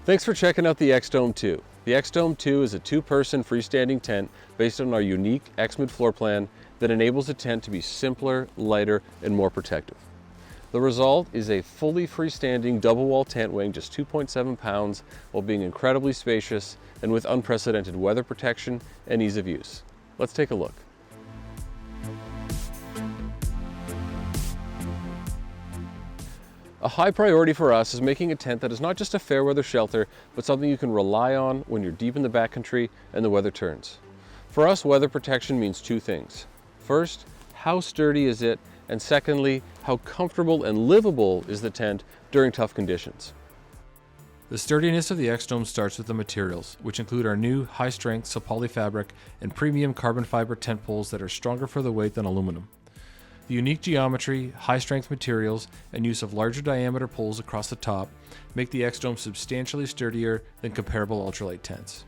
Thanks for checking out the X-Dome 2. The X-Dome 2 is a two-person freestanding tent based on our unique X-Mid floor plan that enables the tent to be simpler, lighter, and more protective. The result is a fully freestanding double wall tent weighing just 2.7 pounds while being incredibly spacious and with unprecedented weather protection and ease of use. Let's take a look. A high priority for us is making a tent that is not just a fair weather shelter, but something you can rely on when you're deep in the backcountry and the weather turns. For us, weather protection means two things. First, how sturdy is it? And secondly, how comfortable and livable is the tent during tough conditions? The sturdiness of the X-Dome starts with the materials, which include our new high-strength Sapali fabric and premium carbon fiber tent poles that are stronger for the weight than aluminum. The unique geometry, high-strength materials, and use of larger diameter poles across the top make the X-Dome substantially sturdier than comparable ultralight tents.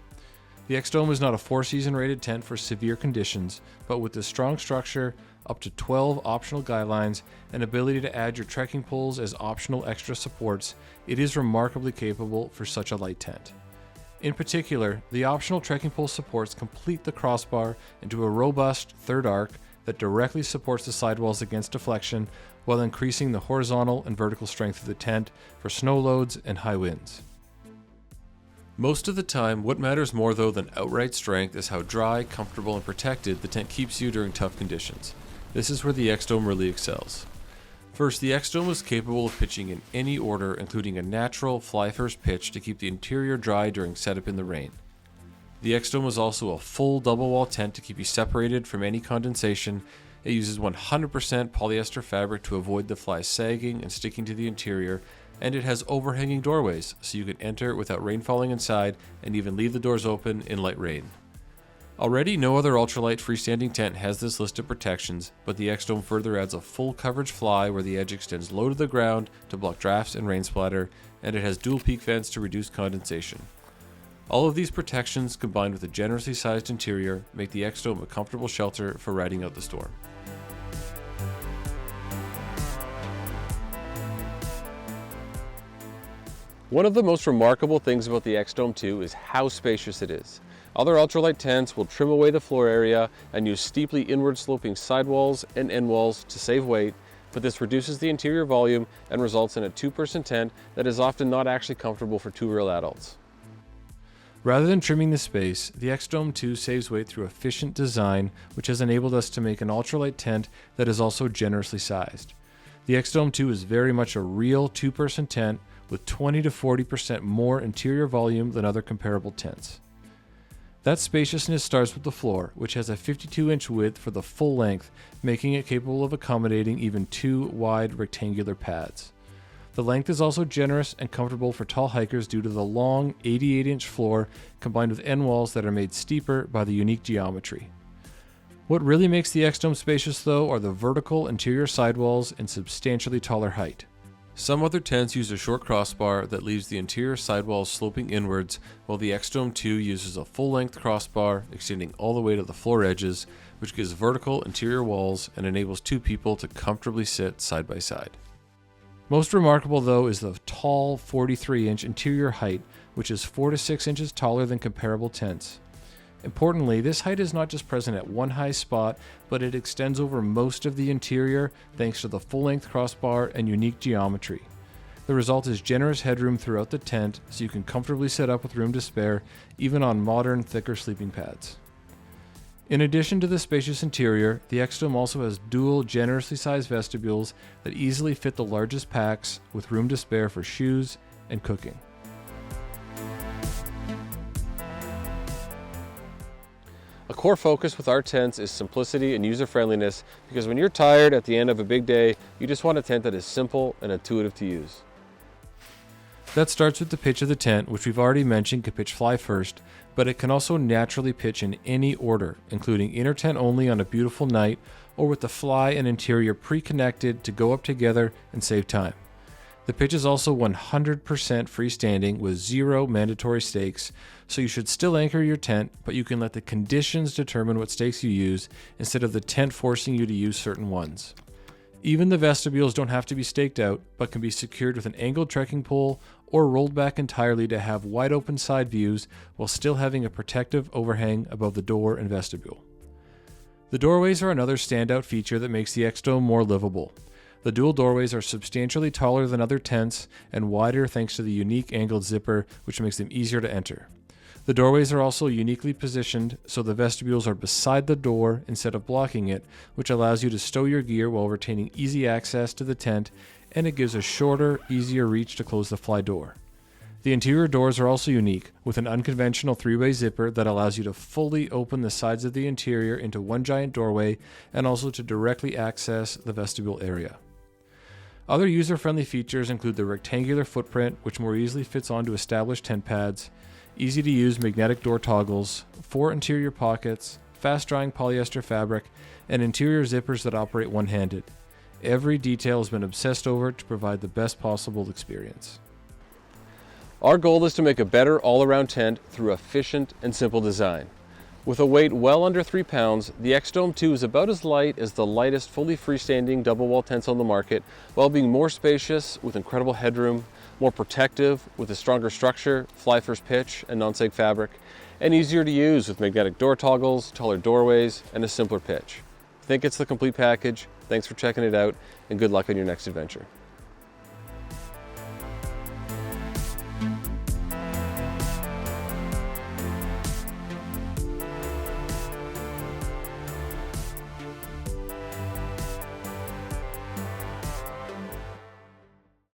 The X-Dome is not a 4-season rated tent for severe conditions, but with the strong structure, up to 12 optional guidelines, and ability to add your trekking poles as optional extra supports, it is remarkably capable for such a light tent. In particular, the optional trekking pole supports complete the crossbar into a robust third arc that directly supports the sidewalls against deflection while increasing the horizontal and vertical strength of the tent for snow loads and high winds. Most of the time, what matters more though than outright strength is how dry, comfortable, and protected the tent keeps you during tough conditions. This is where the X-Dome really excels. First, the X-Dome is capable of pitching in any order, including a natural fly-first pitch to keep the interior dry during setup in the rain. The X-Dome is also a full double wall tent to keep you separated from any condensation. It uses 100% polyester fabric to avoid the flies sagging and sticking to the interior, and it has overhanging doorways so you can enter without rain falling inside and even leave the doors open in light rain. Already, no other ultralight freestanding tent has this list of protections, but the X-Dome further adds a full coverage fly where the edge extends low to the ground to block drafts and rain splatter, and it has dual peak vents to reduce condensation. All of these protections, combined with a generously sized interior, make the X-Dome a comfortable shelter for riding out the storm. One of the most remarkable things about the X-Dome 2 is how spacious it is. Other ultralight tents will trim away the floor area and use steeply inward sloping sidewalls and end walls to save weight, but this reduces the interior volume and results in a two-person tent that is often not actually comfortable for two real adults. Rather than trimming the space, the X-Dome 2 saves weight through efficient design, which has enabled us to make an ultralight tent that is also generously sized. The X-Dome 2 is very much a real two-person tent with 20 to 40% more interior volume than other comparable tents. That spaciousness starts with the floor, which has a 52-inch width for the full length, making it capable of accommodating even two wide rectangular pads. The length is also generous and comfortable for tall hikers due to the long 88-inch floor combined with end walls that are made steeper by the unique geometry. What really makes the X-Dome spacious though are the vertical interior sidewalls and substantially taller height. Some other tents use a short crossbar that leaves the interior sidewalls sloping inwards, while the X-Dome 2 uses a full-length crossbar extending all the way to the floor edges, which gives vertical interior walls and enables two people to comfortably sit side by side. Most remarkable though is the tall 43-inch interior height, which is 4 to 6 inches taller than comparable tents. Importantly, this height is not just present at one high spot, but it extends over most of the interior thanks to the full-length crossbar and unique geometry. The result is generous headroom throughout the tent, so you can comfortably sit up with room to spare, even on modern, thicker sleeping pads. In addition to the spacious interior, the X-Dome also has dual generously sized vestibules that easily fit the largest packs with room to spare for shoes and cooking. A core focus with our tents is simplicity and user-friendliness, because when you're tired at the end of a big day, you just want a tent that is simple and intuitive to use. That starts with the pitch of the tent, which we've already mentioned can pitch fly first, but it can also naturally pitch in any order, including inner tent only on a beautiful night, or with the fly and interior pre-connected to go up together and save time. The pitch is also 100% freestanding with 0 mandatory stakes, so you should still anchor your tent, but you can let the conditions determine what stakes you use instead of the tent forcing you to use certain ones. Even the vestibules don't have to be staked out, but can be secured with an angled trekking pole or rolled back entirely to have wide open side views while still having a protective overhang above the door and vestibule. The doorways are another standout feature that makes the X-Dome more livable. The dual doorways are substantially taller than other tents and wider thanks to the unique angled zipper, which makes them easier to enter. The doorways are also uniquely positioned so the vestibules are beside the door instead of blocking it, which allows you to stow your gear while retaining easy access to the tent, and it gives a shorter, easier reach to close the fly door. The interior doors are also unique, with an unconventional three-way zipper that allows you to fully open the sides of the interior into one giant doorway and also to directly access the vestibule area. Other user-friendly features include the rectangular footprint, which more easily fits onto established tent pads, easy-to-use magnetic door toggles, 4 interior pockets, fast-drying polyester fabric, and interior zippers that operate one-handed. Every detail has been obsessed over to provide the best possible experience. Our goal is to make a better all-around tent through efficient and simple design. With a weight well under 3 pounds, the X-Dome 2 is about as light as the lightest fully freestanding double wall tents on the market, while being more spacious with incredible headroom, more protective with a stronger structure, fly-first pitch, and non-sag fabric, and easier to use with magnetic door toggles, taller doorways, and a simpler pitch. I think it's the complete package. Thanks for checking it out, and good luck on your next adventure.